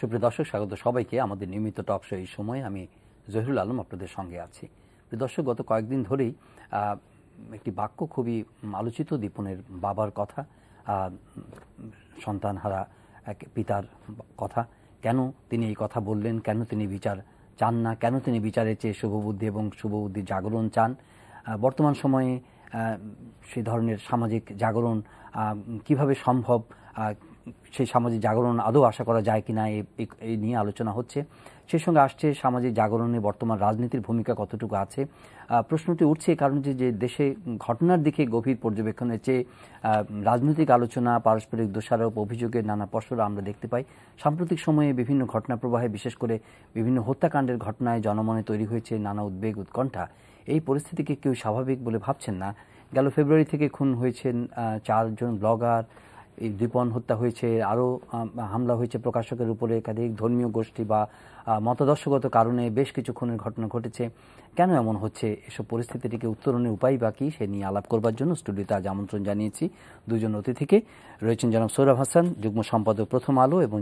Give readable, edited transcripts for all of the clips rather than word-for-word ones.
সুপ্রিয় দর্শক, স্বাগত সবাইকে আমাদের নিয়মিত টক শো। এই সময় আমি জহিরুল আলম আপনাদের সঙ্গে আছি। প্রিয় দর্শক, গত কয়েকদিন ধরেই একটি বাক্য খুবই আলোচিত, দীপনের বাবার কথা, সন্তানহারা এক পিতার কথা। কেন তিনি এই কথা বললেন, কেন তিনি বিচার চান না, কেন তিনি বিচারের চেয়ে শুভবুদ্ধি এবং শুভবুদ্ধির জাগরণ চান। বর্তমান সময়ে সেই ধরনের সামাজিক জাগরণ কিভাবে সম্ভব, সেই সামাজিক জাগরণ আদৌ আশা করা যায় কিনা, এই নিয়ে আলোচনা হচ্ছে। সেই সঙ্গে আসছে সামাজিক জাগরণে বর্তমান রাজনীতির ভূমিকা কতটুকু আছে। প্রশ্নটি উঠছে কারণ যে দেশে ঘটনার দিকে গভীর পর্যবেক্ষণের চেয়ে রাজনৈতিক আলোচনা, পারস্পরিক দোষারোপ, অভিযোগের নানা পসরা আমরা দেখতে পাই। সাম্প্রতিক সময়ে বিভিন্ন ঘটনা প্রবাহে, বিশেষ করে বিভিন্ন হত্যাকাণ্ডের ঘটনায় জনমনে তৈরি হয়েছে নানা উদ্বেগ, উৎকণ্ঠা। এই পরিস্থিতিকে কেউ স্বাভাবিক বলে ভাবছেন না। গেল ফেব্রুয়ারি থেকে খুন হয়েছেন 4 জন ব্লগার, এই দীপন হত্যা হয়েছে, আরও হামলা হয়েছে প্রকাশকের উপরে, একাধিক ধর্মীয় গোষ্ঠী বা মতাদর্শগত কারণে বেশ কিছু খুনের ঘটনা ঘটেছে। কেন এমন হচ্ছে, এসব পরিস্থিতিটিকে উত্তরণের উপায় বা কী, সে নিয়ে আলাপ করবার জন্য স্টুডিওতে আজ আমন্ত্রণ জানিয়েছি দুজন অতিথিকে। রয়েছেন জনাব সৌরভ হাসান, যুগ্ম সম্পাদক প্রথম আলো, এবং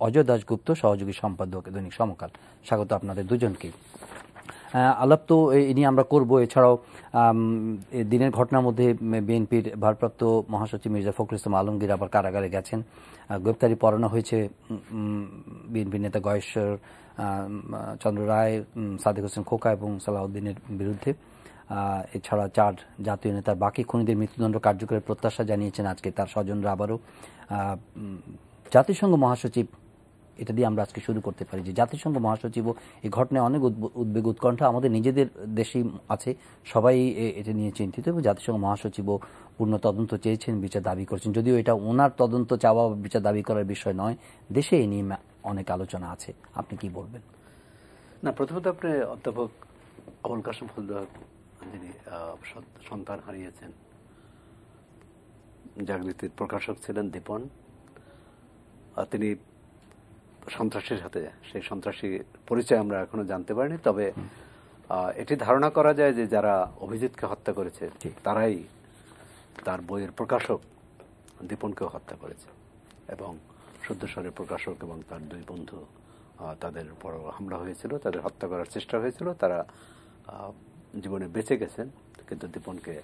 অজয় দাশগুপ্ত, সহযোগী সম্পাদক দৈনিক সমকাল। স্বাগত আপনাদের দুজনকে। আলাপ তো এই নিয়ে আমরা করব। এছাড়াও দিনের ঘটনার মধ্যে বিএনপির ভারপ্রাপ্ত মহাসচিব মির্জা ফখরুল ইসলাম আলমগীর আবার কারাগারে গেছেন। গ্রেপ্তারি পরোয়ানা হয়েছে বিএনপি নেতা গয়েশ্বর চন্দ্র রায়, সাদেক হোসেন খোকা এবং সালাউদ্দিনের বিরুদ্ধে। এছাড়া 4 জাতীয় নেতার বাকি খুনিদের মৃত্যুদণ্ড কার্যকরের প্রত্যাশা জানিয়েছেন আজকে তার স্বজনরা। আবারও জাতিসংঘ মহাসচিব, এটা দিয়ে আমরা আজকে শুরু করতে পারি যে জাতিসংঘ মহাসচিবও এই ঘটনায় অনেক উদ্বেগ, উৎকণ্ঠা আমাদের নিজেদের দেশেই আছে, সবাই এটা নিয়ে চিন্তিত। এবং জাতিসংঘ মহাসচিবও পূর্ণ তদন্ত চেয়েছেন, বিচার দাবি করছেন। যদিও এটা ওনার তদন্ত চাওয়া, বিচার দাবি করার বিষয় নয়, দেশে এই নিয়ে অনেক আলোচনা আছে। আপনি কি বলবেন? না, প্রথমত আপনি অধ্যাপক আবুল কাশেম ফজলুল হক, যিনি সন্তান হারিয়েছেন, জাগৃতির প্রকাশক ছিলেন দীপন, তিনি সন্ত্রাসীর হাতে, সেই সন্ত্রাসী পরিচয় আমরা এখনো জানতে পারিনি। তবে এটি ধারণা করা যায় যে যারা অভিজিৎকে হত্যা করেছে তারাই তার বইয়ের প্রকাশক দীপনকেও হত্যা করেছে, এবং শুদ্ধস্বরের প্রকাশক এবং তার 2 বন্ধু, তাদের উপর হামলা হয়েছিল, তাদের হত্যা করার চেষ্টা হয়েছিল। তারা জীবনে বেঁচে গেছেন, কিন্তু দীপনকে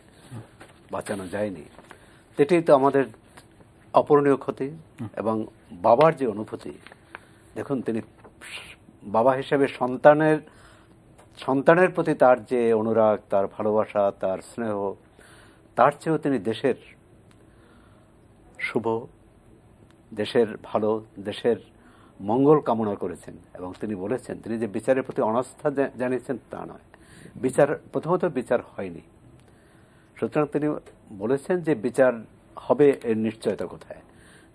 বাঁচানো যায়নি। এটাই তো আমাদের অপূরণীয় ক্ষতি। এবং বাবার যে অনুভূতি, দেখুন, তিনি বাবা হিসেবে সন্তানের প্রতি তার যে অনুরাগ, তার ভালোবাসা, তার স্নেহ, তার চেয়েও তিনি দেশের শুভ, দেশের ভালো, দেশের মঙ্গল কামনা করেছেন। এবং তিনি বলেছেন, তিনি যে বিচারের প্রতি অনাস্থা জানিয়েছেন তা নয়, প্রথমত বিচার হয়নি, সুতরাং তিনি বলেছেন যে বিচার হবে, এর নিশ্চয়তা কোথায়।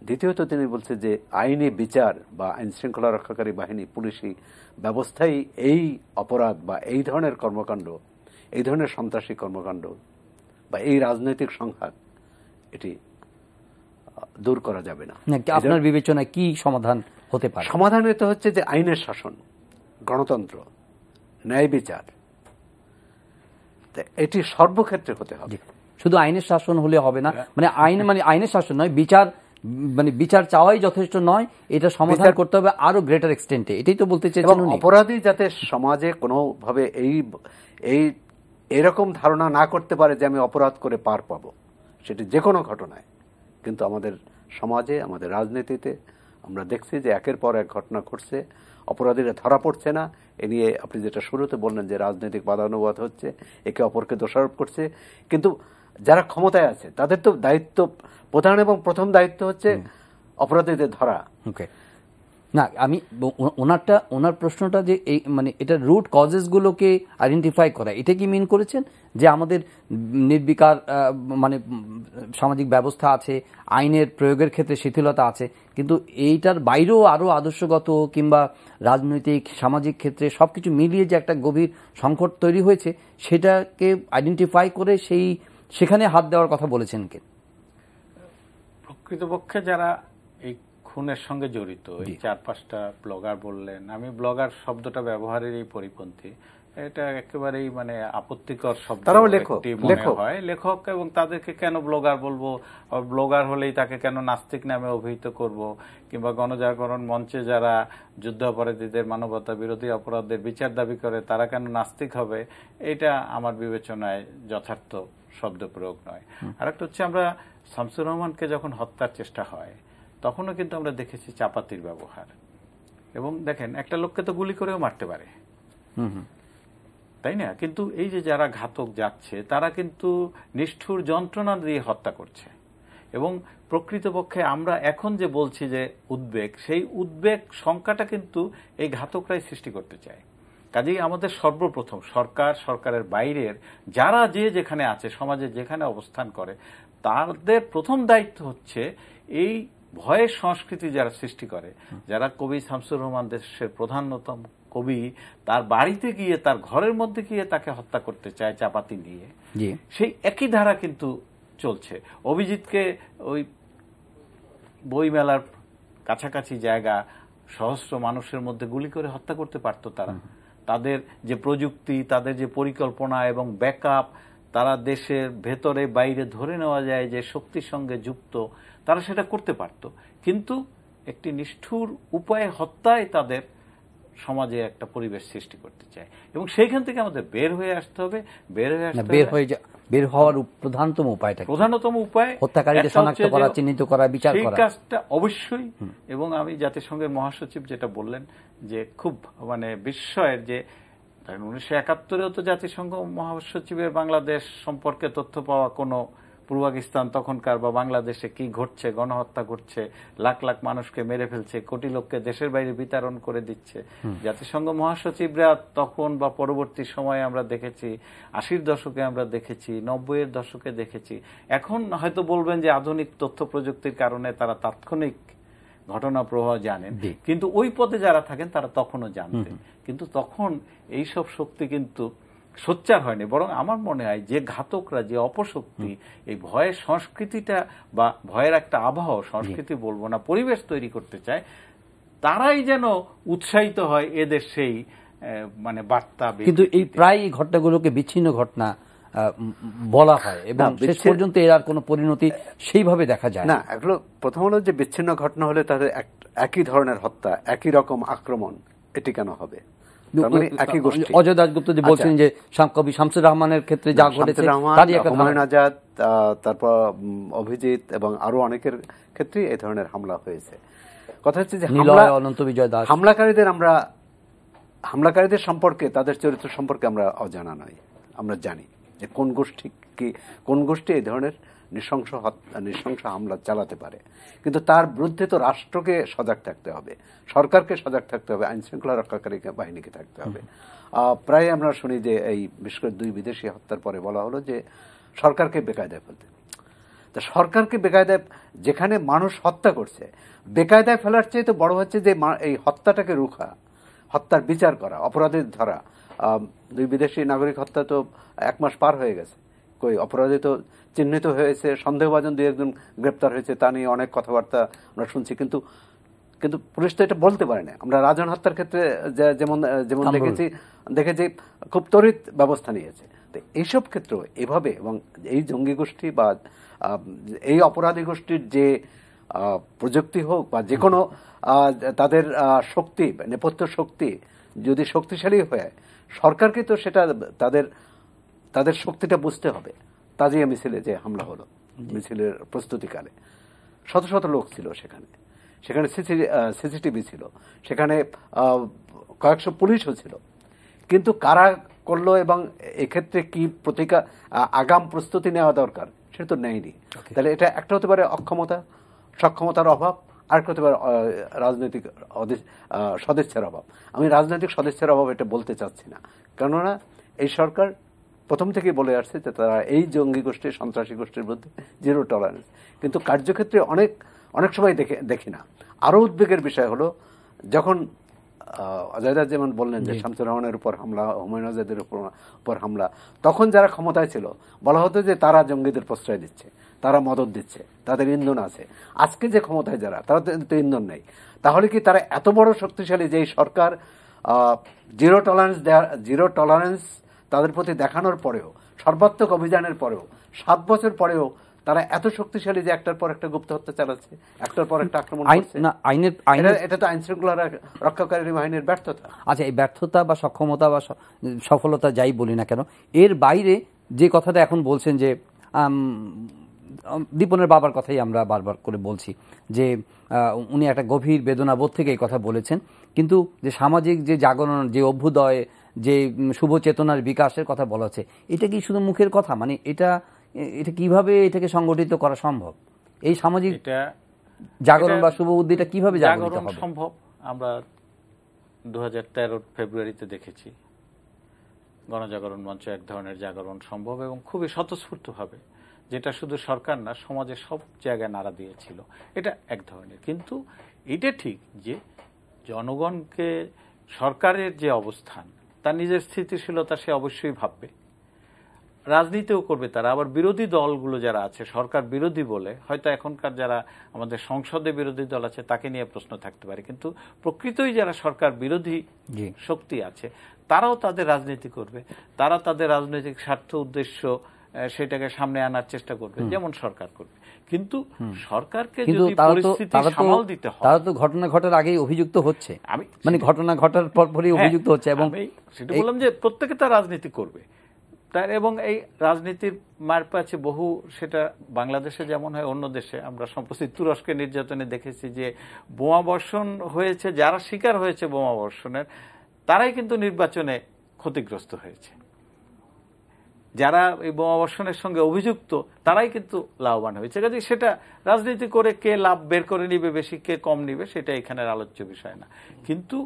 দ্বিতীয়ত তিনি বলছেন যে আইনি বিচার বা আইন শৃঙ্খলা রক্ষাকারী বাহিনী, পুলিশি ব্যবস্থাই এই অপরাধ বা এই ধরনের কর্মকাণ্ড, এই ধরনের সন্ত্রাসী কর্মকাণ্ড বা এই রাজনৈতিক সংঘাত, এটি দূর করা যাবে না। আপনার বিবেচনায় কি সমাধান হতে পারে? সমাধান তো হচ্ছে যে আইনের শাসন, গণতন্ত্র, ন্যায় বিচার, এটি সর্বক্ষেত্রে হতে হবে। শুধু আইনের শাসন হলে হবে না, আইনের শাসন নয়, বিচার চাওয়াই যথেষ্ট নয়, এটা সমাধান করতে হবে আরো গ্রেটার এক্সটেন্টে। এটাই তো বলতে চাইছেন। অপরাধী যাতে সমাজে কোনোভাবে এরকম ধারণা না করতে পারে যে আমি অপরাধ করে পার পাবো, সেটি যে কোনো ঘটনায়। কিন্তু আমাদের সমাজে, আমাদের রাজনীতিতে আমরা দেখছি যে একের পর এক ঘটনা ঘটছে, অপরাধীরা ধরা পড়ছে না। এ নিয়ে আপনি যেটা শুরুতে বললেন যে রাজনৈতিক বাদানুবাদ হচ্ছে, একে অপরকে দোষারোপ করছে। কিন্তু যারা ক্ষমতায় আছে তাদের তো দায়িত্ব, প্রধান এবং প্রথম দায়িত্ব হচ্ছে অপরাধীদের ধরা। না, আমি ওনার প্রশ্নটা যে এই এটা রুট কজেস গুলোকে আইডেন্টিফাই করা, এটা কি মিন করেছেন যে আমাদের নির্বিকার সামাজিক ব্যবস্থা আছে, আইনের প্রয়োগের ক্ষেত্রে শিথিলতা আছে, কিন্তু এইটার বাইরেও আরো আদর্শগত কিংবা রাজনৈতিক, সামাজিক ক্ষেত্রে সবকিছু মিলিয়ে যে একটা গভীর সংকট তৈরি হয়েছে, সেটাকে আইডেন্টিফাই করে সেখানে হাত দেওয়ার কথা বলেছেন কে? প্রকৃতপক্ষে যারা এই খুনের সঙ্গে জড়িত, এই 4-5টা ব্লগার বললেন, আমি ব্লগার শব্দটা ব্যবহারের এই পরিপন্থী, এটা একেবারেই মানে আপত্তিকর শব্দ। তারাও লেখক, মনে হয় লেখক, এবং তাদেরকে কেন ব্লগার বলবো? ব্লগার হলেই তাকে কেন নাস্তিক নামে অভিহিত করব? কিংবা গণজাগরণ মঞ্চে যারা যুদ্ধাপরাধীদের, মানবতা বিরোধী অপরাধের বিচার দাবি করে তারা কেন নাস্তিক হবে? এটা আমার বিবেচনায় যথার্থ শব্দ প্রয়োগ নয়। আরেকটা হচ্ছে, আমরা শামসুর রহমানকে যখন হত্যার চেষ্টা হয় তখনও কিন্তু আমরা দেখেছি চাপাতির ব্যবহার। এবং দেখেন, একটা লোককে তো গুলি করেও মারতে পারে, তাই না? কিন্তু এই যে যারা ঘাতক যাচ্ছে তারা কিন্তু নিষ্ঠুর যন্ত্রণা দিয়ে হত্যা করছে। এবং প্রকৃতপক্ষে আমরা এখন যে বলছি যে উদ্বেগ, সেই উদ্বেগ সংখ্যাটা কিন্তু এই ঘাতকরাই সৃষ্টি করতে চায়। কাজেই আমাদের সর্বপ্রথম সরকার, সরকারের বাইরের যারা যে যেখানে আছে, সমাজে যেখানে অবস্থান করে, তাদের প্রথম দায়িত্ব হচ্ছে এই ভয়ের সংস্কৃতি যারা সৃষ্টি করে, যারা কবি শামসুর রহমান দেশের প্রধানতম কবি, তার বাড়িতে গিয়ে, তার ঘরের মধ্যে গিয়ে তাকে হত্যা করতে চায় চাপাতি দিয়ে, সেই একই ধারা কিন্তু চলছে। অভিজিৎকে ওই বইমেলার কাছাকাছি জায়গা, সহস্র মানুষের মধ্যে গুলি করে হত্যা করতে পারত তারা। তাদের যে প্রযুক্তি, তাদের যে পরিকল্পনা এবং ব্যাকআপ, তারা দেশের ভেতরে বাইরে ধরে নেওয়া যায় যে শক্তির সঙ্গে যুক্ত, তারা সেটা করতে পারত। কিন্তু একটি নিষ্ঠুর উপায়ে হত্যায় তাদের সমাজে একটা পরিবেশ সৃষ্টি করতে চায়, এবং সেইখান থেকে আমাদের বের হয়ে আসতে হবে। বের হওয়ার প্রধানতম উপায় হত্যাকারীদের শনাক্ত করা, চিহ্নিত করা, বিচার করা, সেই কাজটা অবশ্যই। এবং আমি জাতিসংঘের মহাসচিব যেটা বললেন যে খুব মানে বিস্ময়ের, যে 1971-এও তো জাতিসংঘ মহাসচিবের বাংলাদেশ সম্পর্কে তথ্য পাওয়া কোনো পূর্বাকিস্তান তখনকার বা বাংলাদেশে কি ঘটছে, গণহত্যা ঘটছে, লাখ লাখ মানুষকে মেরে ফেলছে, কোটি লোককে দেশের বাইরে বিতরণ করে দিচ্ছে, জাতিসংঘ মহাসচিবরা তখন বা পরবর্তী সময়ে আমরা দেখেছি, 80-র দশকে আমরা দেখেছি, 90-এর দশকে দেখেছি। এখন হয়তো বলবেন যে আধুনিক তথ্য প্রযুক্তির কারণে তারা তাৎক্ষণিক ঘটনা প্রবাহ জানেন, কিন্তু ওই পদে যারা থাকেন তারা তখনও জানতেন। কিন্তু তখন এইসব শক্তি কিন্তু সোচ্চার হয়নি, বরং আমার মনে হয় যে ঘাতকরা, যে অপশক্তি এই ভয়ের সংস্কৃতিটা বা ভয়ের একটা আবহাওয়া, সংস্কৃতি বলবো না, পরিবেশ তৈরি করতে চায়, তারাই যেন উৎসাহিত হয় এদের সেই মানে বার্তা। কিন্তু এই প্রায় ঘটনাগুলোকে বিচ্ছিন্ন ঘটনা বলা হয় এবং শেষ পর্যন্ত এর আর কোনো পরিণতি সেইভাবে দেখা যায় না। এগুলো প্রথম হলো যে বিচ্ছিন্ন ঘটনা হলে তাদের একই ধরনের হত্যা, একই রকম আক্রমণ, এটি কেন হবে? অজয় দাশগুপ্ত যে বলছেন যে কবি শামসুর রহমানের ক্ষেত্রে যা ঘটেছে, হুমায়ুন আজাদ, তারপর অভিজিৎ এবং আরো অনেকের ক্ষেত্রে এই ধরনের হামলা হয়েছে। কথা হচ্ছে যে অনন্ত বিজয় দাস, হামলাকারীদের সম্পর্কে, তাদের চরিত্র সম্পর্কে আমরা অজানা নয়। আমরা জানি যে কোন গোষ্ঠী এই ধরনের নৃশংস হামলা চালাতে পারে। কিন্তু তার বিরুদ্ধে তো রাষ্ট্রকে সজাগ থাকতে হবে, সরকারকে সজাগ থাকতে হবে, আইন শৃঙ্খলা রক্ষাকারী বাহিনীকে থাকতে হবে। প্রায় আমরা শুনি যে এই বিশেষ করে 2 বিদেশি হত্যার পরে বলা হলো যে সরকারকে বেকায়দায় ফেলতে। তো সরকারকে বেকায়দায়, যেখানে মানুষ হত্যা করছে, বেকায়দায় ফেলার চেয়ে তো বড় হচ্ছে যে এই হত্যাটাকে রুখা, হত্যার বিচার করা, অপরাধীর ধরা। 2 বিদেশি নাগরিক হত্যা তো 1 মাস পার হয়ে গেছে, কই অপরাধী তো চিহ্নিত হয়েছে, সন্দেহভাজন 2-1 গ্রেপ্তার হয়েছে, তা নিয়ে অনেক কথাবার্তা আমরা শুনছি, কিন্তু পুলিশ তো এটা বলতে পারে না। আমরা রাজন হত্যার ক্ষেত্রে যেমন দেখেছি খুব তড়িৎ ব্যবস্থা নিয়েছে। তো এইসব ক্ষেত্র এভাবে, এবং এই জঙ্গি গোষ্ঠী বা এই অপরাধী গোষ্ঠীর যে প্রযুক্তি হোক বা যে কোনো তাদের শক্তি, নেপথ্য শক্তি যদি শক্তিশালী হয়, সরকারকে তো সেটা তাদের শক্তিটা বুঝতে হবে। তাজিয়া মিছিলে যে হামলা হলো, মিছিলের প্রস্তুতিকালে শত শত লোক ছিল, সেখানে সিসিটিভি ছিল, সেখানে কয়েকশো পুলিশও ছিল, কিন্তু কারা করলো এবং এক্ষেত্রে কি আগাম প্রস্তুতি নেওয়া দরকার সেটা তো নেয়নি। তাহলে এটা একটা হতে পারে অক্ষমতা, সক্ষমতার অভাব, আরেকটা হতে পারে রাজনৈতিক সদিচ্ছার অভাব। আমি রাজনৈতিক সদিচ্ছার অভাব এটা বলতে চাচ্ছি না, কেননা এই সরকার প্রথম থেকেই বলে আসছে যে তারা এই জঙ্গি গোষ্ঠী, সন্ত্রাসী গোষ্ঠীর বিরুদ্ধে 0 টলারেন্স। কিন্তু কার্যক্ষেত্রে অনেক সময় দেখি না। আরো উদ্বেগের বিষয় হলো যখন অজয়দা যেমন বললেন যে শামসুর রহমানের উপর হামলা, হুমায়ুন আজাদের উপর হামলা, তখন যারা ক্ষমতায় ছিল বলা হতো যে তারা জঙ্গিদের প্রশ্রয় দিচ্ছে, তারা মদত দিচ্ছে, তাদের ইন্ধন আছে। আজকে যে ক্ষমতায় যারা, তারা তো ইন্ধন নেই। তাহলে কি তারা এত বড় শক্তিশালী যে সরকার জিরো টলারেন্স তাদের প্রতি দেখানোর পরেও, সর্বাত্মক অভিযানের পরেও, 7 বছর পরেও তারা এত শক্তিশালী যে একটার পর একটা গুপ্ত হত্যা চালাচ্ছে, একটার পর একটা আক্রমণ করছে। এটা তো আইন শৃঙ্খলা রক্ষাকারী বাহিনীর ব্যর্থতা। আচ্ছা, এই ব্যর্থতা বা সক্ষমতা বা সফলতা যাই বলি না কেন, এর বাইরে যে কথাটা এখন বলছেন যে দীপনের বাবার কথাই আমরা বারবার করে বলছি যে উনি একটা গভীর বেদনাবোধ থেকে এই কথা বলেছেন, কিন্তু যে সামাজিক যে জাগরণ, যে অভ্যুদয়, যে শুভ চেতনার বিকাশের কথা বলা হচ্ছে, এটা কি শুধু মুখের কথা? মানে এটা কিভাবে এটাকে সংগঠিত করা সম্ভব? এই সামাজিক জাগরণ বা শুভ বুদ্ধিটা কিভাবে জাগরিত হবে? সম্ভব আমরা 2013 ফেব্রুয়ারিতে দেখেছি গণজাগরণ মঞ্চ এক ধরনের জাগরণ সম্ভব এবং খুবই স্বতঃস্ফূর্তভাবে, যেটা শুধু সরকার না, সমাজের সব জায়গায় নাড়া দিয়েছিল। এটা এক ধরনের। কিন্তু এটা ঠিক যে জনগণকে সরকারের যে অবস্থান, তার নিজের স্থিতিশীলতা সে অবশ্যই ভাববে, রাজনীতিও করবে তারা। আবার বিরোধী দলগুলো যারা আছে, সরকার বিরোধী বলে হয়তো এখনকার যারা আমাদের সংসদে বিরোধী দল আছে তাকে নিয়ে প্রশ্ন থাকতে পারে, কিন্তু প্রকৃতই যারা সরকার বিরোধী শক্তি আছে তারাও তাদের রাজনীতি করবে, তারা তাদের রাজনৈতিক স্বার্থ উদ্দেশ্য সেটাকে সামনে আনার চেষ্টা করবে, যেমন সরকার করবে। কিন্তু সরকারকে যদি পরিস্থিতি সামাল দিতে হয়, তারা তো ঘটনা ঘটার আগেই অভিযুক্ত হচ্ছে, মানে ঘটনা ঘটার পরপরই অভিযুক্ত হচ্ছে। এবং সেটা বললাম যে প্রত্যেকে তার রাজনীতি করবে তার, এবং এই রাজনীতির মার পাচ্ছে বহু, সেটা বাংলাদেশে যেমন হয় অন্য দেশে। আমরা সম্প্রতি তুরস্কের নির্যাতনে দেখেছি যে বোমা বর্ষণ হয়েছে, যারা শিকার হয়েছে বোমা বর্ষণের তারাই কিন্তু নির্বাচনে ক্ষতিগ্রস্ত হয়েছে, যারা এই বোমা বর্ষণের সঙ্গে অভিযুক্ত তারাই কিন্তু লাভবান হয়েছে। কাজে সেটা রাজনীতি করে কে লাভ বের করে নিবে বেশি, কে কম নিবে, সেটা এখানের আলোচ্য বিষয় না। কিন্তু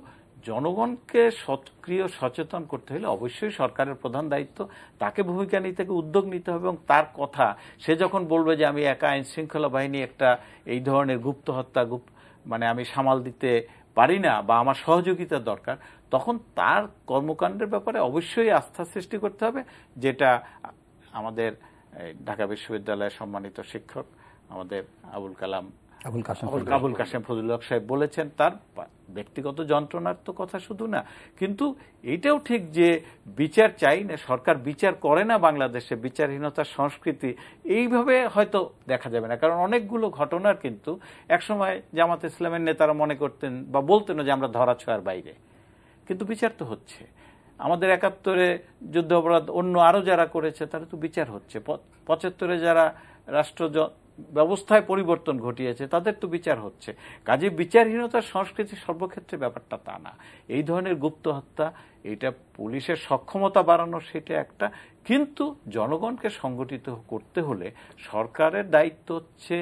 জনগণকে সক্রিয় সচেতন করতে হলে অবশ্যই সরকারের প্রধান দায়িত্ব, তাকে ভূমিকা নিতে হবে, উদ্যোগ নিতে হবে। এবং তার কথা সে যখন বলবে যে আমি একা আইন শৃঙ্খলা বাহিনী একটা এই ধরনের গুপ্ত হত্যা মানে আমি সামাল দিতে পারি না বা আমার সহযোগিতার দরকার, তখন তার কর্মকাণ্ডের ব্যাপারে অবশ্যই আস্থা সৃষ্টি করতে হবে, যেটা আমাদের ঢাকা বিশ্ববিদ্যালয়ের সম্মানিত শিক্ষক আমাদের আবুল কাশেম ফজলুল হক সাহেব বলেছেন। তার ব্যক্তিগত যন্ত্রণার তো কথা শুধু না, কিন্তু এটাও ঠিক যে বিচার চাই না, সরকার বিচার করে না বাংলাদেশে, বিচারহীনতার সংস্কৃতি এইভাবে হয়তো দেখা যাবে না। কারণ অনেকগুলো ঘটনার কিন্তু একসময় জামাত ইসলামের নেতারা মনে করতেন বা বলতেন যে আমরা ধরাছোঁয়ার বাইরে, কিন্তু বিচার তো হচ্ছে। আমাদের 71-এ যুদ্ধ অপরাধ অন্য আরো যারা করেছে তারা তো বিচার হচ্ছে, 75-এ যারা রাষ্ট্র ব্যবস্থায় পরিবর্তন ঘটিয়েছে তাদের তো বিচার হচ্ছে। কাজে বিচারহীনতার সংস্কৃতি সর্বক্ষেত্রে ব্যাপারটা তা না। এই ধরনের গুপ্ত হত্যা, এটা পুলিশের সক্ষমতা বাড়ানো সেটা একটা, কিন্তু জনগণকে সংগঠিত করতে হলে সরকারের দায়িত্ব হচ্ছে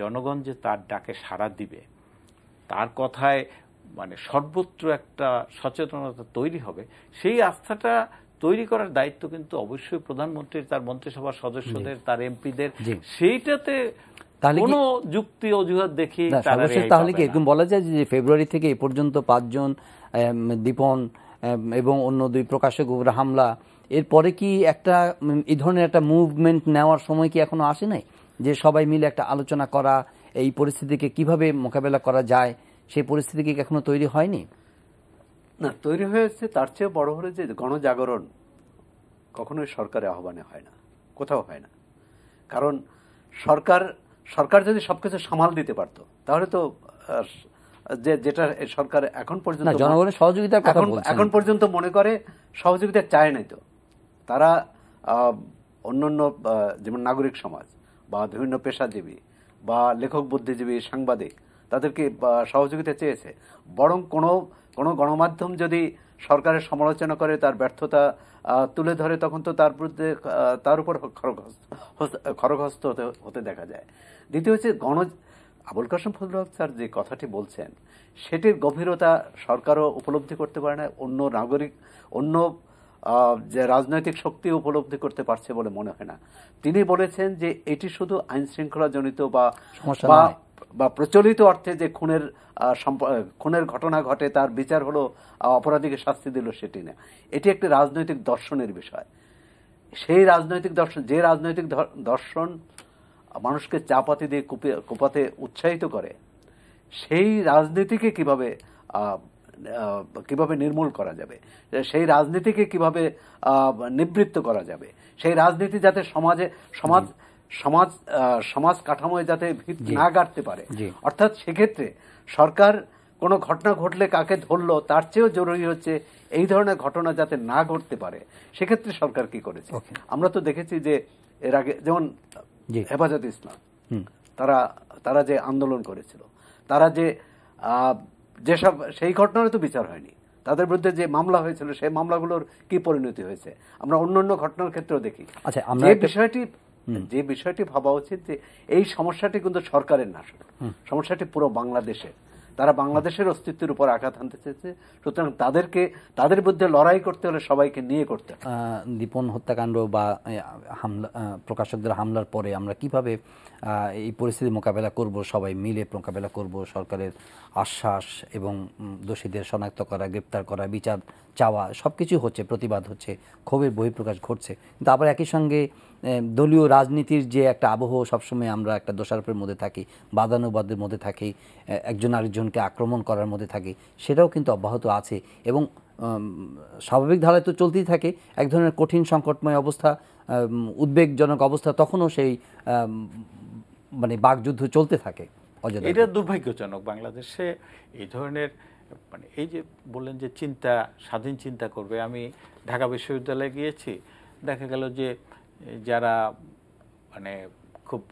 জনগণ যে তার ডাকে সাড়া দিবে, তার কথায় মানে সর্বত্র একটা সচেতনতা তৈরি হবে, সেই আস্থাটা তৈরি করার দায়িত্ব কিন্তু অবশ্যই প্রধানমন্ত্রীর, তার মন্ত্রিসভার সদস্যদের, তার এমপিদের। সেইটাতে কোনো যুক্তি অজুহাত দেখি তাহলে কি এরকম বলা যায় যে ফেব্রুয়ারি থেকে এ পর্যন্ত 5 জন দীপন এবং অন্য 2 প্রকাশক উপরে হামলা, এরপরে কি একটা এই ধরনের একটা মুভমেন্ট নেওয়ার সময় কি এখনো আসে নাই, যে সবাই মিলে একটা আলোচনা করা, এই পরিস্থিতিকে কিভাবে মোকাবেলা করা যায়, সেই পরিস্থিতি কি এখনো তৈরি হয়নি? না, তৈরি হয়েছে। তার চেয়ে বড় হলো যে গণজাগরণ কখনোই সরকারের আহ্বানে হয় না, কোথাও হয় না। কারণ সরকার যদি সবকিছু সামাল দিতে পারতো তাহলে তো যেটা সরকার এখন পর্যন্ত জনগণের সহযোগিতার কথা বলছে, এখন পর্যন্ত মনে করে সহযোগিতা চায় নাই, তো তারা অন্যান্য যেমন নাগরিক সমাজ বা বিভিন্ন পেশাজীবী বা লেখক, বুদ্ধিজীবী, সাংবাদিক তাদেরকে সহযোগিতা চেয়েছে। বরং কোনো গণমাধ্যম যদি সরকারের সমালোচনা করে, তার ব্যর্থতা তুলে ধরে, তখন তো তার উপর খড়গহস্ত হতে দেখা যায়। দ্বিতীয় হচ্ছে আবুল কাশেম ফজলুল হক স্যার যে কথাটি বলছেন সেটির গভীরতা সরকারও উপলব্ধি করতে পারে না, অন্য যে রাজনৈতিক শক্তি উপলব্ধি করতে পারছে বলে মনে হয় না। তিনি বলেছেন যে এটি শুধু আইন শৃঙ্খলা জনিত বা প্রচলিত অর্থে যে খুনের ঘটনা ঘটে, তার বিচার হলো, অপরাধীকে শাস্তি দিল, সেটি না। এটি একটি রাজনৈতিক দর্শনের বিষয়। সেই রাজনৈতিক দর্শন, যে রাজনৈতিক দর্শন মানুষকে চাপাতি দিয়ে কোপাতে উৎসাহিত করে, সেই রাজনীতিকে কিভাবে কিভাবে নির্মূল করা যাবে, সেই রাজনীতিকে কিভাবে নিবৃত্ত করা যাবে, সেই রাজনীতি যাতে সমাজ কাঠামোয় যাতে ভিত না গাড়তে পারে। অর্থাৎ সেক্ষেত্রে সরকার কোনো ঘটনা ঘটলে কাকে ধরলো তার চেয়েও জরুরি হচ্ছে এই ধরনের ঘটনা যাতে না ঘটতে পারে। সেক্ষেত্রে সরকার কি করেছে আমরা তো দেখেছি যে এর আগে যেমন হেফাজতে ইসলাম তারা যে আন্দোলন করেছিল, তারা যেসব সেই ঘটনার তো বিচার হয়নি, তাদের বিরুদ্ধে যে মামলা হয়েছিল সেই মামলাগুলোর কি পরিণতি হয়েছে আমরা অন্যান্য ঘটনার ক্ষেত্রেও দেখি। যে বিষয়টি ভাবা উচিত যে এই সমস্যাটি কিন্তু সরকারের না, সমস্যাটি পুরো বাংলাদেশের। তারা বাংলাদেশের অস্তিত্বের উপর আঘাত আনতে চেয়েছে, সুতরাং তাদের বিরুদ্ধে লড়াই করতে হলে সবাইকে নিয়ে করতে হবে। দীপন হত্যাকাণ্ড বা হামলা, প্রকাশকদের হামলার পরে আমরা কিভাবে এই পরিস্থিতি মোকাবেলা করব, সবাই মিলে মোকাবেলা করব, সরকারের আশ্বাস এবং দোষীদের শনাক্ত করা, গ্রেপ্তার করা, বিচার চাওয়া সবকিছু হচ্ছে, প্রতিবাদ হচ্ছে, ক্ষোভের বহিঃপ্রকাশ ঘটছে, কিন্তু আবার একই সঙ্গে দলীয় রাজনীতির যে একটা আবহ, সবসময় আমরা একটা দোষারোপের মধ্যে থাকি, বাদানুবাদের মধ্যে থাকি, একজন আরেকজনকে আক্রমণ করার মধ্যে থাকি, সেটাও কিন্তু অব্যাহত আছে এবং স্বাভাবিক ধারায় তো চলতেই থাকে। এক ধরনের কঠিন সংকটময় অবস্থা, উদ্বেগজনক অবস্থা, তখনও সেই মানে বাকযুদ্ধ চলতে থাকে। এটা দুর্ভাগ্যজনক বাংলাদেশে এই ধরনের, মানে এই যে বললেন যে চিন্তা, স্বাধীন চিন্তা করবে। আমি ঢাকা বিশ্ববিদ্যালয়ে গিয়েছি, দেখা গেল যে যারা মানে খুব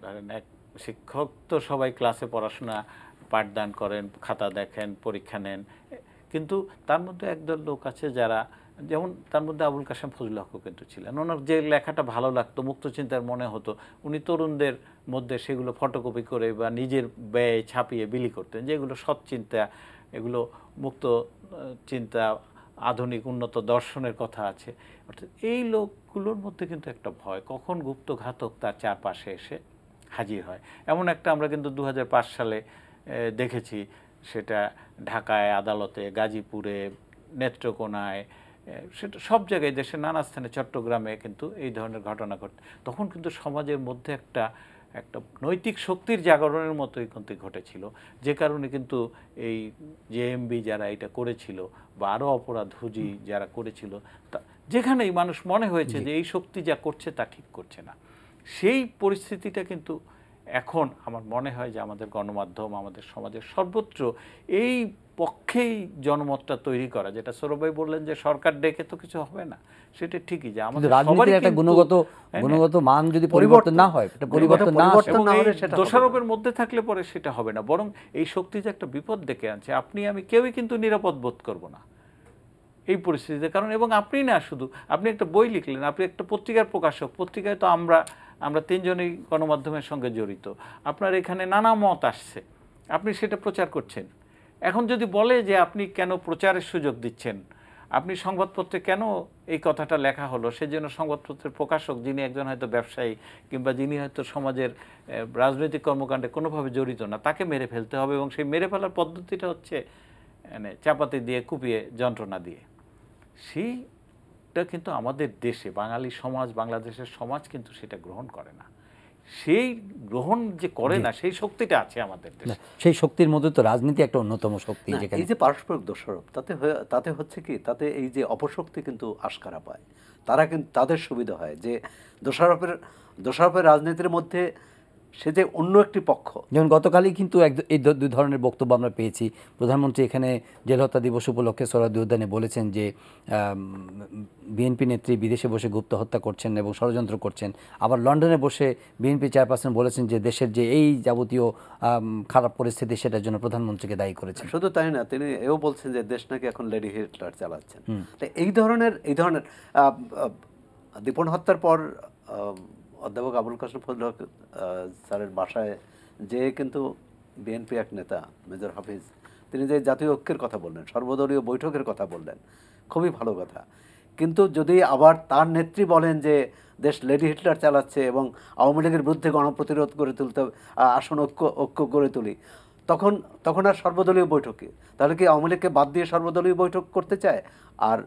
ধরেন এক শিক্ষক তো সবাই ক্লাসে পড়াশোনা পাঠদান করেন, খাতা দেখেন, পরীক্ষা নেন, কিন্তু তার মধ্যে একদল লোক আছে যারা, যেমন তার মধ্যে আবুল কাশেম ফজলুল হক কিন্তু ছিলেন। ওনার যে লেখাটা ভালো লাগতো, মুক্ত চিন্তার মনে হতো, উনি তরুণদের মধ্যে সেগুলো ফটোকপি করে বা নিজের ব্যয়ে ছাপিয়ে বিলি করতেন, যেগুলো সৎ চিন্তা, এগুলো মুক্ত চিন্তা, আধুনিক উন্নত দর্শনের কথা আছে। অর্থাৎ এই লোকগুলোর মধ্যে কিন্তু একটা ভয়, কখন গুপ্ত ঘাতক তার চারপাশে এসে হাজির হয়। এমন একটা আমরা কিন্তু 2005 সালে দেখেছি, সেটা ঢাকায় আদালতে, গাজীপুরে, নেত্রকোনায়, সেটা সব জায়গায়, দেশের নানা স্থানে, চট্টগ্রামে কিন্তু এই ধরনের ঘটনা ঘটে। তখন কিন্তু সমাজের মধ্যে একটা নৈতিক শক্তির জাগরণের মতোই কিন্তু ঘটেছিল, যে কারণে কিন্তু এই জেএমবি যারা এটা করেছিল বা আরও অপরাধী যারা করেছিল, যেখানেই মানুষ মনে হয়েছে যে এই শক্তি যা করছে তা ঠিক করছে না, সেই পরিস্থিতিটা কিন্তু এখন আমার মনে হয় যে আমাদের গণমাধ্যম, আমাদের সমাজের সর্বত্র এই পক্ষেই জনমতটা তৈরি করা, যেটা সৌরভ ভাই বললেন যে সরকার ডেকে তো কিছু হবে না, সেটা ঠিকই, যে আমাদের সবারই একটা গুণগত মান যদি পরিবর্তন না হয়, দোষারোপের মধ্যে থাকলে পরে সেটা হবে না, বরং এই শক্তি যে একটা বিপদ ডেকে আনছে, আপনি আমি কেউই কিন্তু নিরাপদ বোধ করব না এই পরিস্থিতিতে। কারণ এবং আপনি না শুধু, আপনি একটা বই লিখলেন, আপনি একটা পত্রিকার প্রকাশক, পত্রিকায় তো আমরা তিনজনই গণমাধ্যমের সঙ্গে জড়িত, আপনার এখানে নানা মত আসছে, আপনি সেটা প্রচার করছেন। এখন যদি বলে যে আপনি কেন প্রচারের সুযোগ দিচ্ছেন, আপনি সংবাদপত্রে কেন এই কথাটা লেখা হলো, সেজন্য সংবাদপত্রের প্রকাশক, যিনি একজন হয়তো ব্যবসায়ী কিংবা যিনি হয়তো সমাজের রাজনৈতিক কর্মকাণ্ডে কোনোভাবে জড়িত না, তাকে মেরে ফেলতে হবে, এবং সেই মেরে ফেলার পদ্ধতিটা হচ্ছে মানে চাপাতি দিয়ে, কুপিয়ে, যন্ত্রণা দিয়ে। সেইটা কিন্তু আমাদের দেশে বাঙালি সমাজ, বাংলাদেশের সমাজ কিন্তু সেটা গ্রহণ করে না। সেই গ্রহণ যে করে না, সেই শক্তিটা আছে আমাদের দেশে। সেই শক্তির মধ্যে তো রাজনীতি একটা অন্যতম শক্তি। এই যে পারস্পরিক দোষারোপ, তাতে হচ্ছে কি, তাতে এই যে অপশক্তি কিন্তু আশকারা পায়, তারা কিন্তু তাদের সুবিধা হয় যে দোষারোপের রাজনীতির মধ্যে সে যে অন্য একটি পক্ষ। যেমন গতকালই কিন্তু এই দুই ধরনের বক্তব্য আমরা পেয়েছি। প্রধানমন্ত্রী এখানে জেল হত্যা দিবস উপলক্ষে সোহরাওয়ার্দী উদ্যানে বলেছেন যে বিএনপি নেত্রী বিদেশে বসে গুপ্ত হত্যা করছেন এবং ষড়যন্ত্র করছেন। আবার লন্ডনে বসে বিএনপি চেয়ারপারসন বলেছেন যে দেশের যে এই যাবতীয় খারাপ পরিস্থিতি, সেটার জন্য প্রধানমন্ত্রীকে দায়ী করেছেন। শুধু তাই না, তিনি এও বলছেন যে দেশ নাকি এখন লেডি হিটলার চালাচ্ছেন। এই ধরনের দীপন হত্যার পর অধ্যাপক আবুল কাশেম ফজলুল হক স্যারের বাসায় যে কিন্তু বিএনপি এক নেতা মেজর হাফিজ, তিনি যে জাতীয় ঐক্যের কথা বললেন, সর্বদলীয় বৈঠকের কথা বললেন, খুবই ভালো কথা। কিন্তু যদি আবার তার নেত্রী বলেন যে দেশ লেডি হিটলার চালাচ্ছে এবং আওয়ামী লীগের বিরুদ্ধে গণপ্রতিরোধ করে তুলতে, আসন ঐক্য গড়ে তুলি, তখন আর সর্বদলীয় বৈঠকে, তাহলে কি আওয়ামী লীগকে বাদ দিয়ে সর্বদলীয় বৈঠক করতে চায়? আর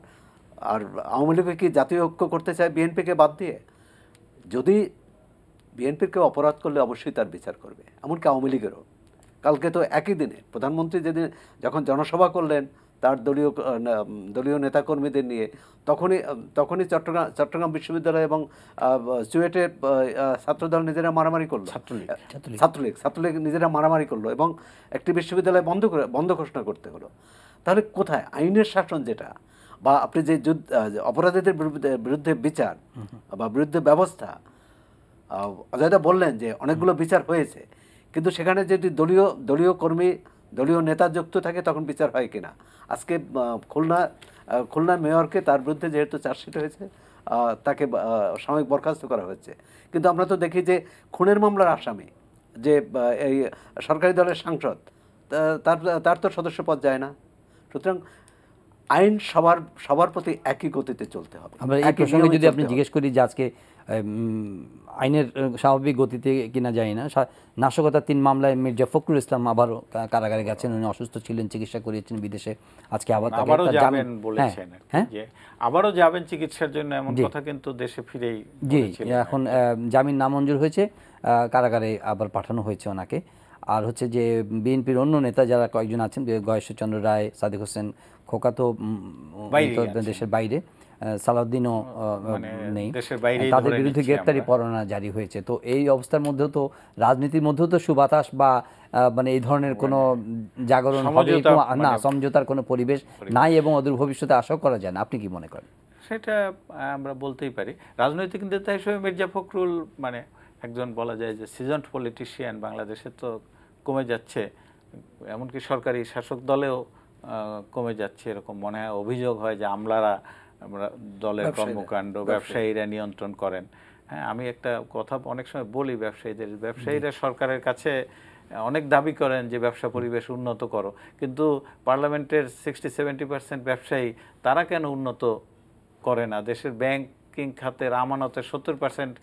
আওয়ামী লীগকে কি জাতীয় ঐক্য করতে চায় বিএনপিকে বাদ দিয়ে? যদি বিএনপির কেউ অপরাধ করলে অবশ্যই তার বিচার করবে, এমনকি আওয়ামী লীগেরও। কালকে তো একই দিনে প্রধানমন্ত্রী যখন জনসভা করলেন, তার দলীয় নেতাকর্মীদের নিয়ে তখনই চট্টগ্রাম বিশ্ববিদ্যালয় এবং চুয়েটে ছাত্রদল নিজেরা মারামারি করলো, ছাত্রলীগ নিজেরা মারামারি করলো এবং একটি বিশ্ববিদ্যালয় বন্ধ ঘোষণা করতে হলো। তাহলে কোথায় আইনের শাসন, যেটা বা আপনি যে অপরাধীদের বিরুদ্ধে বিচার বা বিরুদ্ধে ব্যবস্থা, অজয়দা বললেন যে অনেকগুলো বিচার হয়েছে, কিন্তু সেখানে যদি দলীয় কর্মী, দলীয় নেতা যুক্ত থাকে তখন বিচার হয় কিনা? আজকে খুলনা মেয়রকে, তার বিরুদ্ধে যেহেতু চার্জশিট হয়েছে, তাকে সাময়িক বরখাস্ত করা হয়েছে, কিন্তু আমরা তো দেখি যে খুনের মামলার আসামি যে এই সরকারি দলের সাংসদ, তার তো সদস্য পদ যায় না। সুতরাং আইন সবার প্রতি একই গতিতে চলতে হবে। আমরা এই প্রসঙ্গে যদি আপনি জিজ্ঞেস করি যে আজকে আইনের স্বাভাবিক গতিতে কিনা যায় না, নাশকতার 3 মামলায় মির্জা ফখরুল ইসলাম আবারও কারাগারে গেছেন, উনি অসুস্থ ছিলেন, চিকিৎসা করিয়েছেন বিদেশে, আজকে আবারও যাবেন বলেছেন, যে আবারও যাবেন চিকিৎসার জন্য, এমন কথা কিন্তু দেশে ফিরেই বলেছিলেন। এখন জামিন নামঞ্জুর হয়েছে, কারাগারে আবার পাঠানো হয়েছে ওনাকে। আর হচ্ছে যে বিএনপির অন্য নেতা যারা কয়েকজন আছেন, গয়েশ্বরচন্দ্র রায়, সাদিক হোসেন খোকা তো দেশের বাইরে, সালাউদ্দিনও নেই, তাদের বিরুদ্ধে গ্রেপ্তারি পরোয়ানা জারি হয়েছে। তো এই অবস্থার মধ্যেও তো রাজনীতির মধ্যেও তো সুবাতাস বা মানে এই ধরনের কোনো জাগরণ হবে না, সমঝোতার কোনো পরিবেশ নাই এবং অদূর ভবিষ্যতে আশাও করা যায় না। আপনি কি মনে করেন? সেটা আমরা বলতেই পারি। রাজনৈতিক নেতা হিসেবে মির্জা ফখরুল মানে একজন বলা যায় যে সিজন্ড পলিটিশিয়ান, বাংলাদেশে তো কমে যাচ্ছে, এমনকি সরকারি শাসক দলেও কমে যাচ্ছে এরকম মনে হয়। অভিযোগ হয় যে আমলারা দলের কর্মকাণ্ড ব্যবসায়ীরা নিয়ন্ত্রণ করেন। হ্যাঁ, আমি একটা কথা অনেক সময় বলি, ব্যবসায়ীরা সরকারের কাছে অনেক দাবি করেন যে ব্যবসা পরিবেশ উন্নত করো, কিন্তু পার্লামেন্টের 60-70% ব্যবসায়ী তারা কেন উন্নত করে না? দেশের ব্যাংকিং খাতের আমানতের 70%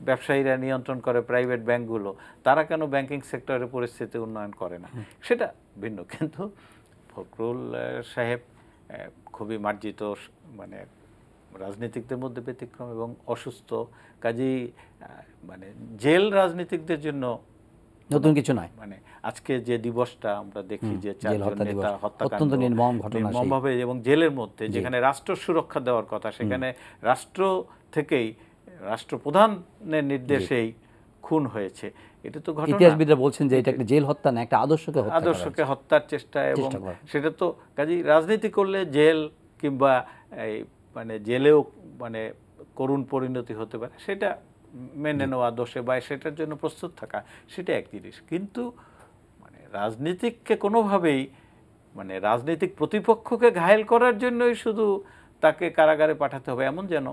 ব্যবসায়ীরা নিয়ন্ত্রণ করে, প্রাইভেট ব্যাংকগুলো, তারা কেন ব্যাংকিং সেক্টরের পরিস্থিতি উন্নয়ন করে না? সেটা ভিন্ন। কিন্তু ফখরুল সাহেব খুবই মার্জিত, মানে রাজনীতিকদের মধ্যে ব্যতিক্রম এবং অসুস্থ, কাজেই মানে জেল রাজনীতিকদের জন্য নতুন কিছু নয়। মানে আজকে যে দিবসটা আমরা দেখি যে 4 জন নেতা হত্যাকাণ্ড, নির্মমভাবে এবং জেলের মধ্যে যেখানে রাষ্ট্র সুরক্ষা দেওয়ার কথা, সেখানে রাষ্ট্র থেকেই রাষ্ট্রপ্রধানের নির্দেশেই খুন হয়েছে। এটা তো ঘটনা। ইতিহাসবিদরা বলছেন যে এটা একটা জেল হত্যা না, একটা আদর্শকে হত্যার চেষ্টা, এবং সেটা তো কাজেই রাজনীতি করলে জেল কিংবা এই মানে জেলেও মানে করুণ পরিণতি হতে পারে, সেটা মেনে নেওয়া, দোষে বা সেটার জন্য প্রস্তুত থাকা, সেটা এক জিনিস। কিন্তু মানে রাজনীতিককে কোনোভাবেই মানে রাজনৈতিক প্রতিপক্ষকে ঘায়েল করার জন্যই শুধু তাকে কারাগারে পাঠাতে হবে এমন যেন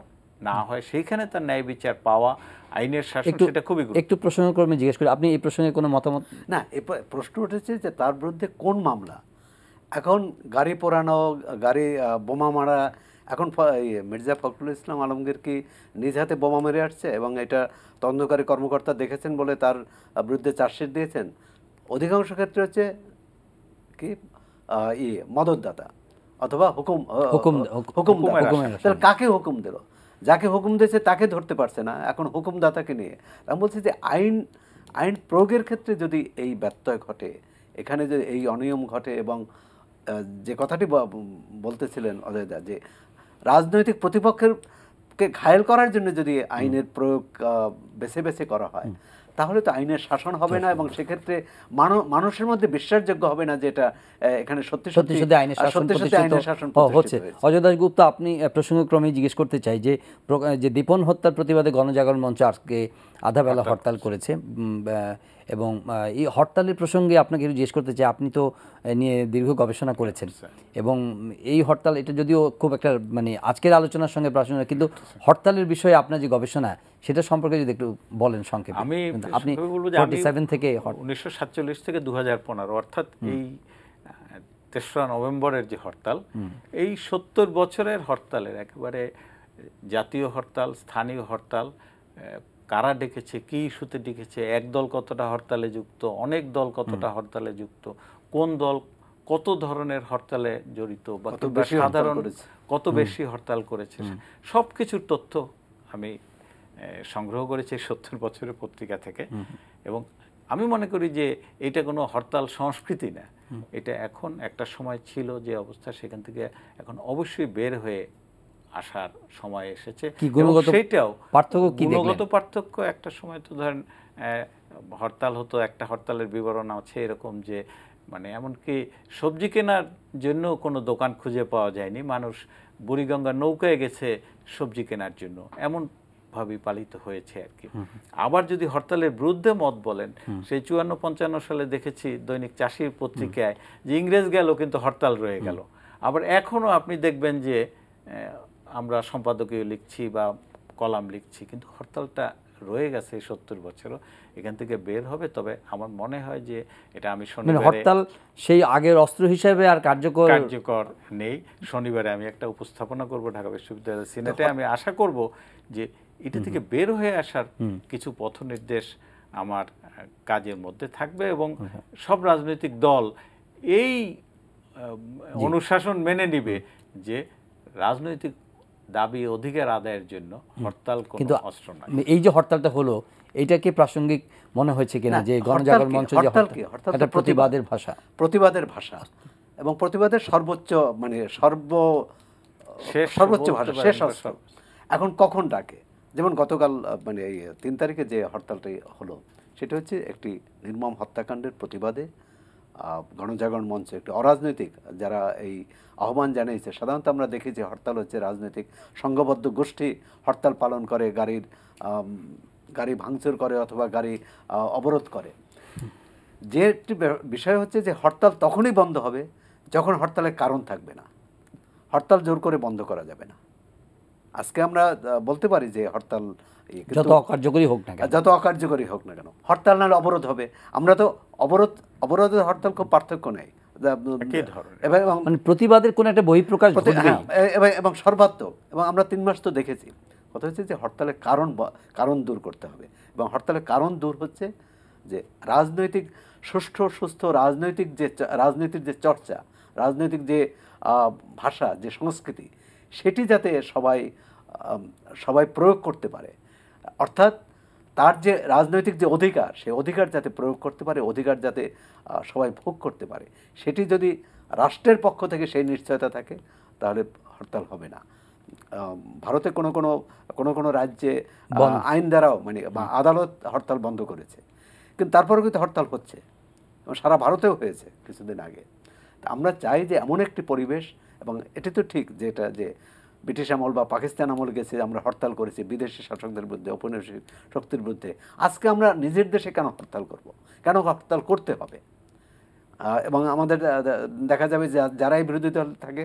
না হয়, সেইখানে তার ন্যায় বিচার পাওয়া, আইনের শাসন, সেটা খুবই গুরুত্বপূর্ণ। একটু প্রসঙ্গক্রমে জিজ্ঞেস করি, আপনি এই প্রসঙ্গে কোনো মতামত? না, এই প্রশ্ন উঠেছে যে তার বিরুদ্ধে কোন মামলা। এখন গাড়ি পোড়ানো, গাড়ি বোমা মারা, এখন মির্জা ফখরুল ইসলাম আলমগীর কি নিজ হাতে বোমা মেরে আসছে এবং এটা তদন্তকারী কর্মকর্তা দেখেছেন বলে তার বিরুদ্ধে চার্জশিট দিয়েছেন? অধিকাংশ ক্ষেত্রে হচ্ছে কি মদতদাতা অথবা তাহলে কাকে হুকুম দিল? যাকে হুকুম দিয়েছে তাকে ধরতে পারছে না, এখন হুকুমদাতাকে নিয়ে। আমি বলছি যে আইন প্রয়োগের ক্ষেত্রে যদি এই ব্যত্যয় ঘটে, এখানে যদি এই অনিয়ম ঘটে, এবং যে কথাটি বলতেছিলেন অজয়দা, যে রাজনৈতিক প্রতিপক্ষকে ঘায়েল করার জন্য যদি আইনের প্রয়োগ বেছে বেছে করা হয়, তাহলে তো আইনের শাসন হবে না, এবং সেক্ষেত্রে মানুষের মধ্যে বিশ্বাসযোগ্য হবে না যে এটা এখানে সত্যি সত্যি আইনের শাসন হচ্ছে। অজয় দাশগুপ্ত, আপনি প্রসঙ্গক্রমে জিজ্ঞেস করতে চাই যে দীপন হত্যার প্রতিবাদে গণজাগরণ মঞ্চ আজকে আধা বেলা হরতাল করেছে, এবং এই হরতালের প্রসঙ্গে আপনাকে জিজ্ঞেস করতে চাই, আপনি তো নিয়ে দীর্ঘ গবেষণা করেছেন, এবং এই হরতাল, এটা যদিও খুব একটা মানে আজকের আলোচনার সঙ্গে প্রাসঙ্গিক, কিন্তু হরতালের বিষয়ে আপনার যে গবেষণা, সেটা সম্পর্কে যদি একটু বলেন সংক্ষেপে। আপনি 47 থেকে 1947 থেকে 2015, অর্থাৎ এই 3রা নভেম্বরের যে হরতাল, এই 70 বছরের হরতালের একেবারে জাতীয় হরতাল, স্থানীয় হরতাল, কারা ডেকেছে, কি ইস্যুতে ডেকেছে, এক দল কতটা হরতালে যুক্ত, অনেক দল কতটা হরতালে যুক্ত, কোন দল কত ধরনের হরতালে জড়িত, বা সাধারণ কত বেশি হরতাল করেছে, সব কিছুর তথ্য আমি সংগ্রহ করেছি 70 বছরের পত্রিকা থেকে। এবং আমি মনে করি যে এটা কোনো হরতাল সংস্কৃতি না, এটা এখন একটা সময় ছিল যে অবস্থা, সেখান থেকে এখন অবশ্যই বের হয়ে আসার সময় এসেছে। সেটাও গুণগত পার্থক্য, একটা সময় তো ধরেন হরতাল হতো, একটা হরতালের বিবরণ আছে এরকম যে মানে এমনকি সবজি কেনার জন্য কোনো দোকান খুঁজে পাওয়া যায়নি, মানুষ বুড়িগঙ্গা নৌকায় গেছে সবজি কেনার জন্য, এমন ভাবে পালিত হয়েছে আর কি। আবার যদি হরতালের বিরুদ্ধে মত বলেন, সেই 54-55 সালে দেখেছি দৈনিক চাষির পত্রিকায় যে ইংরেজ গেল কিন্তু হরতাল রয়ে গেল। আবার এখনো আপনি দেখবেন যে আমরা সম্পাদকীয় লিখছি বা কলাম লিখছি, কিন্তু হরতালটা রয়ে গেছে 70 বছরও, এখান থেকে বের হবে। তবে আমার মনে হয় যে এটা আমি শনিবারে, হরতাল সেই আগের অস্ত্র হিসেবে আর কার্যকর নেই। শনিবারে আমি একটা উপস্থাপনা করব ঢাকা বিশ্ববিদ্যালয়ের সিনেটে, আমি আশা করব যে এটা থেকে বের হয়ে আসার কিছু পথ নির্দেশ আমার কাজের মধ্যে থাকবে এবং সব রাজনৈতিক দল এই অনুশাসন মেনে নিবে যে রাজনৈতিক দাবি অধিকার আদায়ের জন্য হরতাল কোনো অস্ত্র নয়। এই যে হরতালটা হলো, এইটা কি প্রাসঙ্গিক মনে হয়েছে কিনা যে গণজাগরণ মঞ্চ যে হরতাল প্রতিবাদের ভাষা, প্রতিবাদের ভাষা এবং প্রতিবাদের সর্বোচ্চ মানে সর্বোচ্চ ভাষা, শেষ অস্ত্র। এখন কখন ডাকে, যেমন গতকাল মানে এই 3 তারিখে যে হরতালটি হলো, সেটা হচ্ছে একটি নির্মম হত্যাকাণ্ডের প্রতিবাদে গণজাগরণ মঞ্চ একটি অরাজনৈতিক যারা এই আহ্বান জানিয়েছে। সাধারণত আমরা দেখি যে হরতাল হচ্ছে রাজনৈতিক সংঘবদ্ধ গোষ্ঠী হরতাল পালন করে, গাড়ি ভাঙচুর করে অথবা গাড়ি অবরোধ করে। যে একটি বিষয় হচ্ছে যে হরতাল তখনই বন্ধ হবে যখন হরতালের কারণ থাকবে না। হরতাল জোর করে বন্ধ করা যাবে না। আজকে আমরা বলতে পারি যে হরতাল যত অকার্যকরী হোক না কেন, হরতাল নাহলে অবরোধ হবে। আমরা তো অবরোধের হরতাল খুব পার্থক্য নেই, মানে প্রতিবাদের কোন একটা বহিঃপ্রকাশ এবং সর্বাত্মক। এবং আমরা 3 মাস তো দেখেছি। কথা হচ্ছে যে হরতালের কারণ দূর করতে হবে, এবং হরতালের কারণ দূর হচ্ছে যে রাজনৈতিক সুস্থ রাজনীতির যে চর্চা, রাজনৈতিক যে ভাষা, যে সংস্কৃতি, সেটি যাতে সবাই প্রয়োগ করতে পারে। অর্থাৎ তার যে রাজনৈতিক যে অধিকার, সেই অধিকার যাতে প্রয়োগ করতে পারে, অধিকার যাতে সবাই ভোগ করতে পারে, সেটি যদি রাষ্ট্রের পক্ষ থেকে সেই নিশ্চয়তা থাকে, তাহলে হরতাল হবে না। ভারতে কোনো রাজ্যে আইন দ্বারাও মানে আদালত হরতাল বন্ধ করেছে, কিন্তু তারপরেও কিন্তু হরতাল হচ্ছে, সারা ভারতেও হয়েছে কিছুদিন আগে। আমরা চাই যে এমন একটি পরিবেশ, এবং এটি তো ঠিক যেটা যে ব্রিটিশ আমল বা পাকিস্তান আমল গেছে, আমরা হরতাল করেছি বিদেশি শাসকদের বিরুদ্ধে, ঔপনিবেশিক শক্তির বিরুদ্ধে। আজকে আমরা নিজের দেশে কেন হরতাল করব, কেন হরতাল করতে হবে? এবং আমাদের দেখা যাবে যে যারাই বিরোধী দল থাকে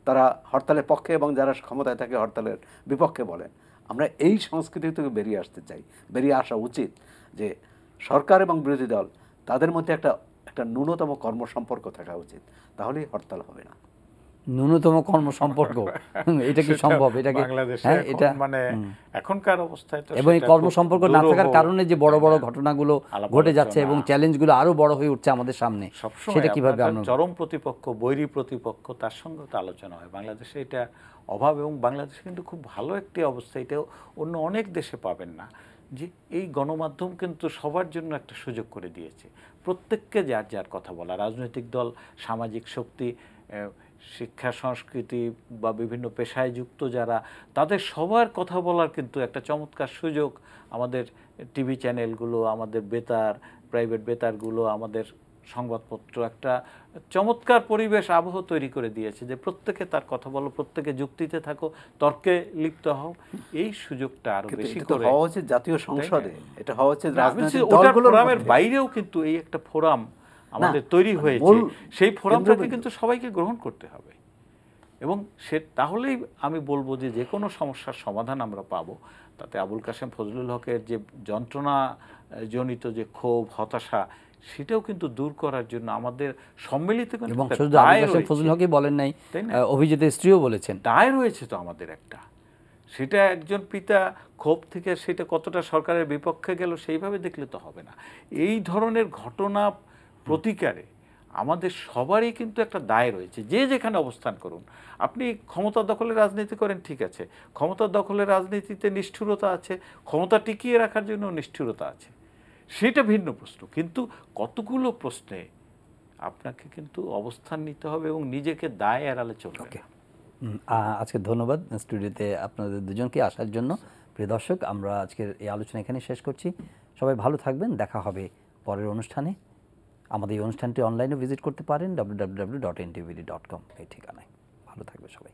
তারা হরতালের পক্ষে, এবং যারা ক্ষমতায় থাকে হরতালের বিপক্ষে বলেন। আমরা এই সংস্কৃতি থেকে বেরিয়ে আসতে চাই, বেরিয়ে আসা উচিত যে সরকার এবং বিরোধী দল তাদের মধ্যে একটা ন্যূনতম কর্মসম্পর্ক থাকা উচিত, তাহলেই হরতাল হবে না। ন্যূনতম কর্মসম্পর্ক, এটা কি সম্ভব? এটা মানে এখনকার অবস্থায় তো, এবং এই কর্মসম্পর্ক না থাকার কারণে যে বড় বড় ঘটনাগুলো ঘটে যাচ্ছে এবং চ্যালেঞ্জগুলো আরো বড় হয়ে উঠছে আমাদের সামনে, সেটা কিভাবে আমরা চরম প্রতিপক্ষ, বৈরী প্রতিপক্ষ, তার সঙ্গে তো আলোচনা হয়। বাংলাদেশে এটা অভাব, এবং বাংলাদেশে কিন্তু খুব ভালো একটি অবস্থা, এটা অন্য অনেক দেশে পাবেন না, যে এই গণমাধ্যম কিন্তু সবার জন্য একটা সুযোগ করে দিয়েছে। প্রত্যেককে যার যার কথা বলা, রাজনৈতিক দল, সামাজিক শক্তি, শিক্ষা সংস্কৃতি বা বিভিন্ন পেশায় যুক্ত যারা, তাদের সবার কথা বলার কিন্তু একটা চমৎকার সুযোগ আমাদের টিভি চ্যানেলগুলো, আমাদের প্রাইভেট বেতারগুলো, আমাদের সংবাদপত্র একটা চমৎকার পরিবেশ আবহ তৈরি করে দিয়েছে যে প্রত্যেকে তার কথা বলো, প্রত্যেকে যুক্তিতে থাকো, তর্কে লিপ্ত হও। এই সুযোগটা আরো বেশি করে হওয়া উচিত জাতীয় সংসদে, এটা হওয়া উচিত রাজনৈতিক ফোরামের বাইরেও। কিন্তু এই একটা ফোরাম আমাদের তৈরি হয়েছে, সেই ফোরামটাকে কিন্তু সবাইকে গ্রহণ করতে হবে, এবং তাহলেই আমি বলবো যে কোনো সমস্যার সমাধান আমরা পাবো। তাতে আবুল কাশেম ফজলুল হকের যে যন্ত্রণাজনিত যে ক্ষোভ, হতাশা, সেটাও কিন্তু দূর করার জন্য আমাদের সম্মিলিত, এবং শুধু আবুল কাশেম ফজলুল হকই বলেন নাই, অভিজিতের স্ত্রীও বলেছেন, দায় রয়েছে তো আমাদের একটা। সেটা একজন পিতা ক্ষোভ থেকে সেটা কতটা সরকারের বিপক্ষে গেল সেইভাবে দেখলে তো হবে না। এই ধরনের ঘটনা প্রতিকারে আমাদের সবারই কিন্তু একটা দায় রয়েছে, যে যেখানে অবস্থান করুন। আপনি ক্ষমতা দখলের রাজনীতি করেন, ঠিক আছে, ক্ষমতা দখলের রাজনীতিতে নিষ্ঠুরতা আছে, ক্ষমতা টিকিয়ে রাখার জন্য নিষ্ঠুরতা আছে। সেটা ভিন্ন প্রশ্ন, কিন্তু কতগুলো প্রশ্নে আপনাকে কিন্তু অবস্থান নিতে হবে এবং নিজেকে দায় এড়ালে চলবে না। আজকে ধন্যবাদ স্টুডিওতে আপনাদের দুজনকে আসার জন্য। প্রিয় দর্শক, আমরা আজকের এই আলোচনা এখানে শেষ করছি। সবাই ভালো থাকবেন, দেখা হবে পরের অনুষ্ঠানে। আমাদের এই অনুষ্ঠানটি অনলাইনে ভিজিট করতে পারেন www.ntvd.com এই ঠিকানায়। ভালো থাকবে সবাই।